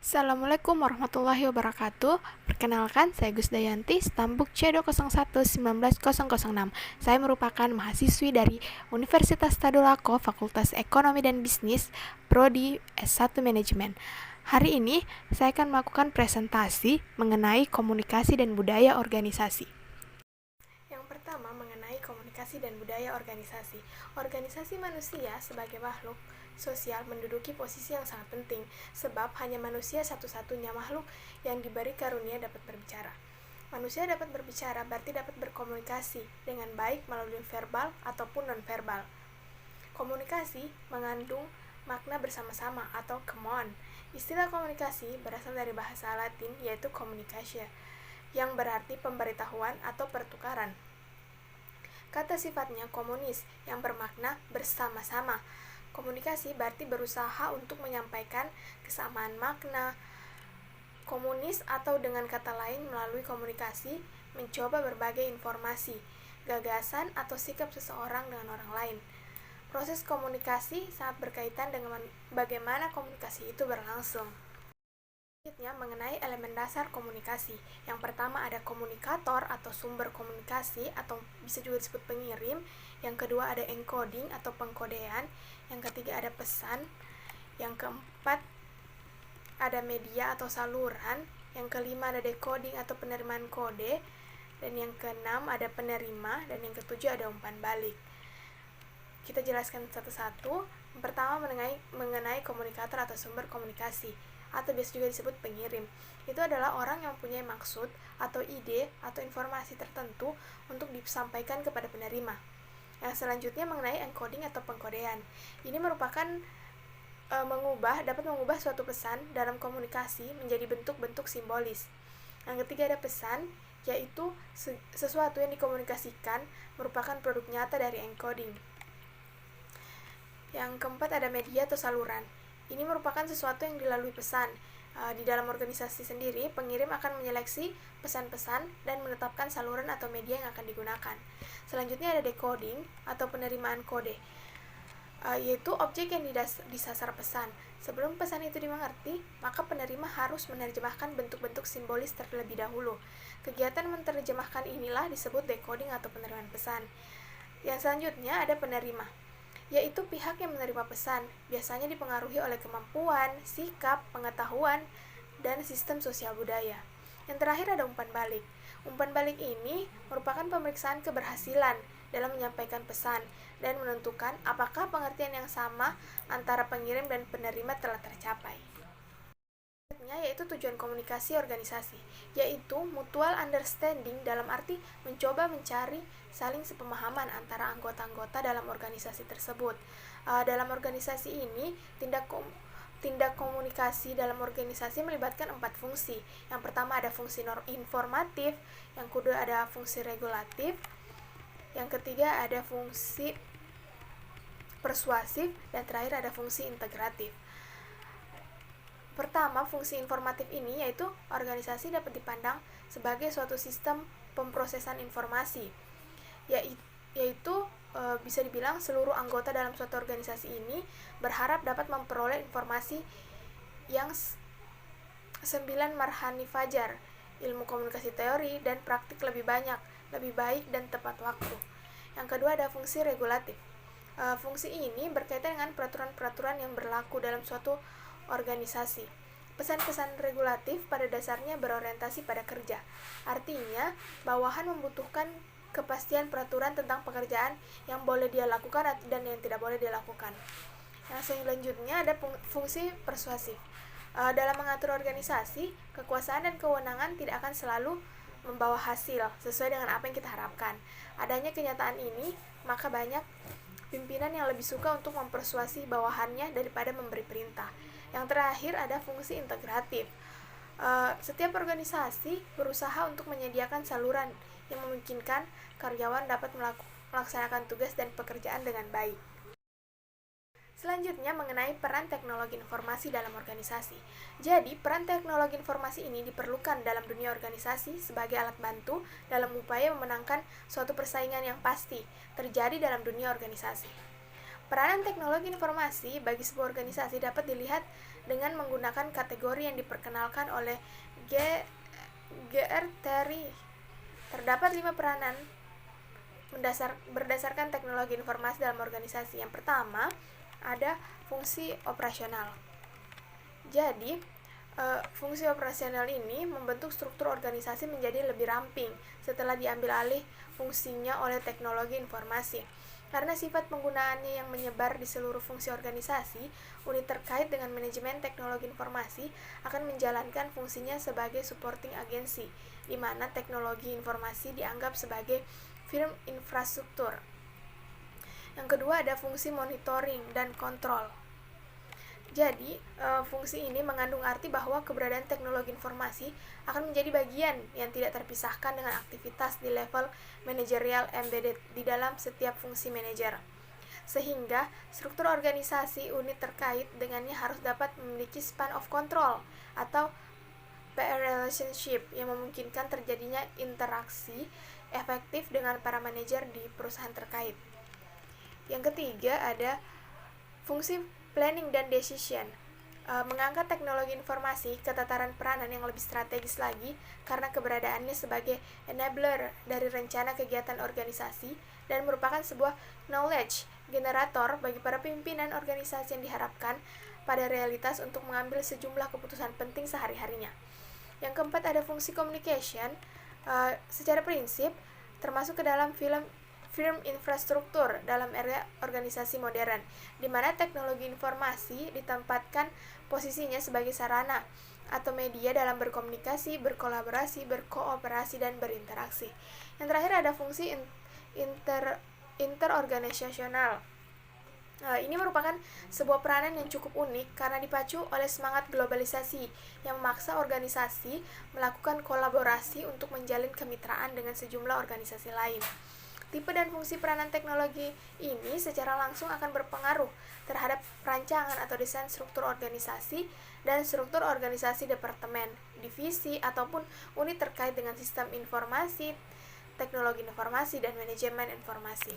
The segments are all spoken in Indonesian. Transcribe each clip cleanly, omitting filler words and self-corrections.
Assalamualaikum warahmatullahi wabarakatuh. Perkenalkan, saya Gus Dayanti, Stambuk C201-19006. Saya merupakan mahasiswi dari Universitas Tadulako, Fakultas Ekonomi dan Bisnis, Prodi S1 Manajemen. Hari ini, saya akan melakukan presentasi mengenai komunikasi dan budaya organisasi. Yang pertama, mengenai komunikasi dan budaya organisasi. Organisasi manusia sebagai makhluk sosial menduduki posisi yang sangat penting, sebab hanya manusia satu-satunya makhluk yang diberi karunia dapat berbicara. Manusia dapat berbicara berarti dapat berkomunikasi dengan baik melalui verbal ataupun non-verbal. Komunikasi mengandung makna bersama-sama atau common. Istilah komunikasi berasal dari bahasa Latin yaitu communicatio, yang berarti pemberitahuan atau pertukaran. Kata sifatnya komunis yang bermakna bersama-sama. Komunikasi berarti berusaha untuk menyampaikan kesamaan makna. Komunis atau dengan kata lain melalui komunikasi mencoba berbagai informasi, gagasan atau sikap seseorang dengan orang lain. Proses komunikasi sangat berkaitan dengan bagaimana komunikasi itu berlangsung. Selanjutnya mengenai elemen dasar komunikasi. Yang pertama ada komunikator atau sumber komunikasi atau bisa juga disebut pengirim. Yang kedua ada encoding atau pengkodean. Yang ketiga ada pesan. Yang keempat ada media atau saluran. Yang kelima ada decoding atau penerimaan kode. Dan yang keenam ada penerima. Dan yang ketujuh ada umpan balik. Kita jelaskan satu-satu. Yang pertama mengenai komunikator atau sumber komunikasi atau biasa juga disebut pengirim. Itu adalah orang yang mempunyai maksud atau ide atau informasi tertentu untuk disampaikan kepada penerima. Yang selanjutnya mengenai encoding atau pengkodean. Ini merupakan dapat mengubah suatu pesan dalam komunikasi menjadi bentuk-bentuk simbolis. Yang ketiga ada pesan, yaitu sesuatu yang dikomunikasikan merupakan produk nyata dari encoding. Yang keempat ada media atau saluran. Ini merupakan sesuatu yang dilalui pesan. Di dalam organisasi sendiri, pengirim akan menyeleksi pesan-pesan dan menetapkan saluran atau media yang akan digunakan. Selanjutnya ada decoding atau penerimaan kode, yaitu objek yang disasar pesan. Sebelum pesan itu dimengerti, maka penerima harus menerjemahkan bentuk-bentuk simbolis terlebih dahulu. Kegiatan menerjemahkan inilah disebut decoding atau penerimaan pesan. Yang selanjutnya ada penerima, yaitu pihak yang menerima pesan, biasanya dipengaruhi oleh kemampuan, sikap, pengetahuan, dan sistem sosial budaya. Yang terakhir ada umpan balik. Umpan balik ini merupakan pemeriksaan keberhasilan dalam menyampaikan pesan dan menentukan apakah pengertian yang sama antara pengirim dan penerima telah tercapai. Yaitu tujuan komunikasi organisasi, yaitu mutual understanding dalam arti mencoba mencari saling sepemahaman antara anggota-anggota dalam organisasi tersebut. Dalam organisasi ini, tindak komunikasi dalam organisasi melibatkan 4 fungsi. Yang pertama ada fungsi informatif, yang kedua ada fungsi regulatif, yang ketiga ada fungsi persuasif, dan terakhir ada fungsi integratif. Pertama, fungsi informatif ini yaitu organisasi dapat dipandang sebagai suatu sistem pemrosesan informasi, yaitu bisa dibilang seluruh anggota dalam suatu organisasi ini berharap dapat memperoleh informasi yang 9 marhani fajar, ilmu komunikasi teori dan praktik lebih banyak, lebih baik dan tepat waktu. Yang kedua ada fungsi regulatif. Fungsi ini berkaitan dengan peraturan-peraturan yang berlaku dalam suatu organisasi. Pesan-pesan regulatif pada dasarnya berorientasi pada kerja. Artinya, bawahan membutuhkan kepastian peraturan tentang pekerjaan yang boleh dia lakukan dan yang tidak boleh dia lakukan. Yang selanjutnya ada fungsi persuasif. Dalam mengatur organisasi, kekuasaan dan kewenangan tidak akan selalu membawa hasil sesuai dengan apa yang kita harapkan. Adanya kenyataan ini, maka banyak pimpinan yang lebih suka untuk mempersuasi bawahannya daripada memberi perintah. Yang terakhir ada fungsi integratif. Setiap organisasi berusaha untuk menyediakan saluran yang memungkinkan karyawan dapat melaksanakan tugas dan pekerjaan dengan baik. Selanjutnya mengenai peran teknologi informasi dalam organisasi. Jadi, peran teknologi informasi ini diperlukan dalam dunia organisasi sebagai alat bantu dalam upaya memenangkan suatu persaingan yang pasti terjadi dalam dunia organisasi. Peranan teknologi informasi bagi sebuah organisasi dapat dilihat dengan menggunakan kategori yang diperkenalkan oleh G.R. Terry. Terdapat 5 peranan berdasarkan teknologi informasi dalam organisasi. Yang pertama, ada fungsi operasional. Jadi, fungsi operasional ini membentuk struktur organisasi menjadi lebih ramping setelah diambil alih fungsinya oleh teknologi informasi. Karena sifat penggunaannya yang menyebar di seluruh fungsi organisasi, unit terkait dengan manajemen teknologi informasi akan menjalankan fungsinya sebagai supporting agency, di mana teknologi informasi dianggap sebagai firm infrastruktur. Yang kedua ada fungsi monitoring dan kontrol. Jadi, fungsi ini mengandung arti bahwa keberadaan teknologi informasi akan menjadi bagian yang tidak terpisahkan dengan aktivitas di level manajerial embedded di dalam setiap fungsi manajer. Sehingga, struktur organisasi unit terkait dengannya harus dapat memiliki span of control atau peer relationship yang memungkinkan terjadinya interaksi efektif dengan para manajer di perusahaan terkait. Yang ketiga ada fungsi planning dan decision. Mengangkat teknologi informasi ke tataran peranan yang lebih strategis lagi karena keberadaannya sebagai enabler dari rencana kegiatan organisasi dan merupakan sebuah knowledge generator bagi para pimpinan organisasi yang diharapkan pada realitas untuk mengambil sejumlah keputusan penting sehari-harinya. Yang keempat ada fungsi communication. Secara prinsip termasuk ke dalam firm infrastruktur dalam era organisasi modern, di mana teknologi informasi ditempatkan posisinya sebagai sarana atau media dalam berkomunikasi, berkolaborasi, berkooperasi, dan berinteraksi. Yang terakhir ada fungsi interorganisasional. Ini merupakan sebuah peranan yang cukup unik karena dipacu oleh semangat globalisasi yang memaksa organisasi melakukan kolaborasi untuk menjalin kemitraan dengan sejumlah organisasi lain. Tipe dan fungsi peranan teknologi ini secara langsung akan berpengaruh terhadap perancangan atau desain struktur organisasi dan struktur organisasi departemen, divisi, ataupun unit terkait dengan sistem informasi, teknologi informasi, dan manajemen informasi.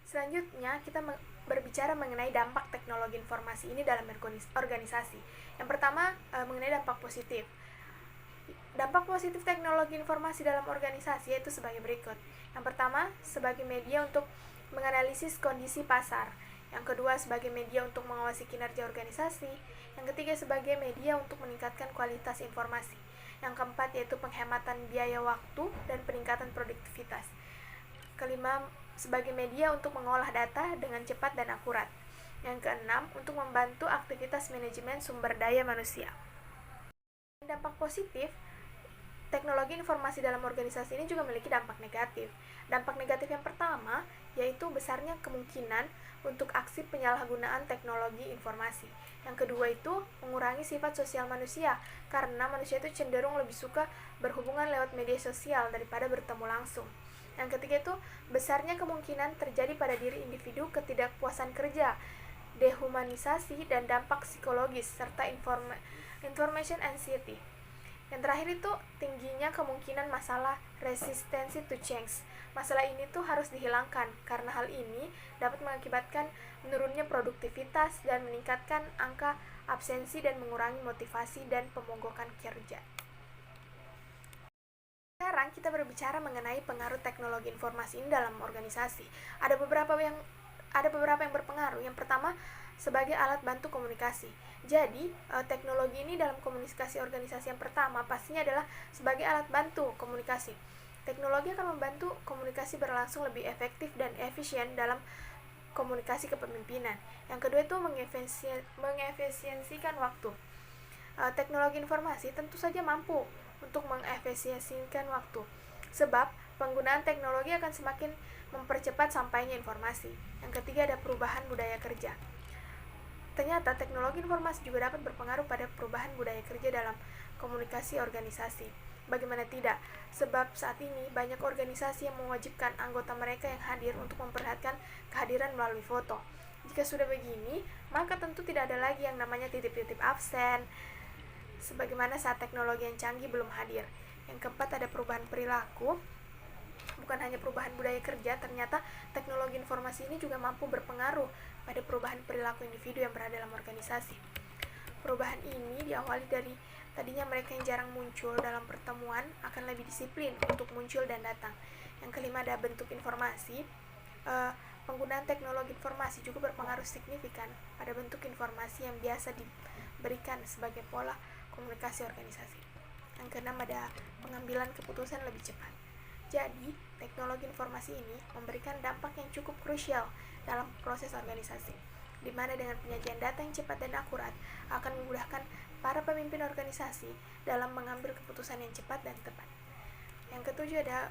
Selanjutnya, kita berbicara mengenai dampak teknologi informasi ini dalam organisasi. Yang pertama, mengenai dampak positif. Dampak positif teknologi informasi dalam organisasi yaitu sebagai berikut. Yang pertama, sebagai media untuk menganalisis kondisi pasar. Yang kedua, sebagai media untuk mengawasi kinerja organisasi. Yang ketiga, sebagai media untuk meningkatkan kualitas informasi. Yang keempat, yaitu penghematan biaya waktu dan peningkatan produktivitas. Kelima, sebagai media untuk mengolah data dengan cepat dan akurat. Yang keenam, untuk membantu aktivitas manajemen sumber daya manusia. Dampak positif teknologi informasi dalam organisasi ini juga memiliki dampak negatif. Dampak negatif yang pertama yaitu besarnya kemungkinan untuk aksi penyalahgunaan teknologi informasi. Yang kedua itu mengurangi sifat sosial manusia karena manusia itu cenderung lebih suka berhubungan lewat media sosial daripada bertemu langsung. Yang ketiga itu besarnya kemungkinan terjadi pada diri individu ketidakpuasan kerja, dehumanisasi, dan dampak psikologis serta information anxiety. Yang terakhir itu tingginya kemungkinan masalah resistency to change. Masalah ini tuh harus dihilangkan karena hal ini dapat mengakibatkan menurunnya produktivitas dan meningkatkan angka absensi dan mengurangi motivasi dan pemogokan kerja. Sekarang kita berbicara mengenai pengaruh teknologi informasi ini dalam organisasi. Ada beberapa yang berpengaruh. Yang pertama, sebagai alat bantu komunikasi. Jadi, teknologi ini dalam komunikasi organisasi yang pertama pastinya adalah sebagai alat bantu komunikasi. Teknologi akan membantu komunikasi berlangsung lebih efektif dan efisien dalam komunikasi kepemimpinan. Yang kedua itu mengefisiensikan waktu. Teknologi informasi tentu saja mampu untuk mengefisiensikan waktu, sebab penggunaan teknologi akan semakin mempercepat sampainya informasi. Yang ketiga ada perubahan budaya kerja. Ternyata teknologi informasi juga dapat berpengaruh pada perubahan budaya kerja dalam komunikasi organisasi. Bagaimana tidak? Sebab saat ini banyak organisasi yang mewajibkan anggota mereka yang hadir untuk memperlihatkan kehadiran melalui foto. Jika sudah begini, maka tentu tidak ada lagi yang namanya titip-titip absen, sebagaimana saat teknologi yang canggih belum hadir. Yang keempat ada perubahan perilaku. Bukan hanya perubahan budaya kerja, ternyata teknologi informasi ini juga mampu berpengaruh pada perubahan perilaku individu yang berada dalam organisasi. Perubahan ini diawali dari tadinya mereka yang jarang muncul dalam pertemuan akan lebih disiplin untuk muncul dan datang. Yang kelima ada bentuk informasi. Penggunaan teknologi informasi juga berpengaruh signifikan pada bentuk informasi yang biasa diberikan sebagai pola komunikasi organisasi. Yang keenam ada pengambilan keputusan lebih cepat. Jadi, teknologi informasi ini memberikan dampak yang cukup krusial dalam proses organisasi, di mana dengan penyajian data yang cepat dan akurat akan memudahkan para pemimpin organisasi dalam mengambil keputusan yang cepat dan tepat. Yang ketujuh ada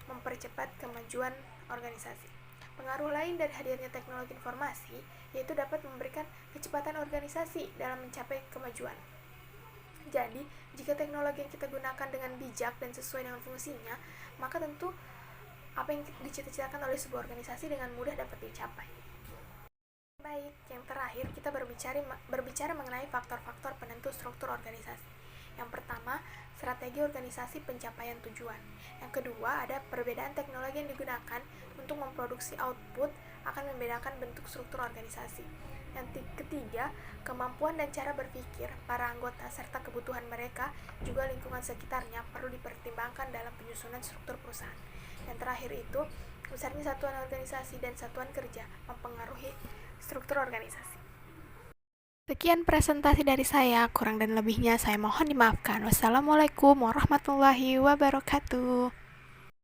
mempercepat kemajuan organisasi. Pengaruh lain dari hadirnya teknologi informasi yaitu dapat memberikan kecepatan organisasi dalam mencapai kemajuan. Jadi, jika teknologi yang kita gunakan dengan bijak dan sesuai dengan fungsinya, maka tentu apa yang dicita-citakan oleh sebuah organisasi dengan mudah dapat dicapai. Baik, yang terakhir kita berbicara mengenai faktor-faktor penentu struktur organisasi. Yang pertama, strategi organisasi pencapaian tujuan. Yang kedua, ada perbedaan teknologi yang digunakan untuk memproduksi output akan membedakan bentuk struktur organisasi. Yang ketiga, kemampuan dan cara berpikir para anggota serta kebutuhan mereka juga lingkungan sekitarnya perlu dipertimbangkan dalam penyusunan struktur perusahaan. Yang terakhir itu, besarnya satuan organisasi dan satuan kerja mempengaruhi struktur organisasi. Sekian presentasi dari saya, kurang dan lebihnya saya mohon dimaafkan. Wassalamualaikum warahmatullahi wabarakatuh.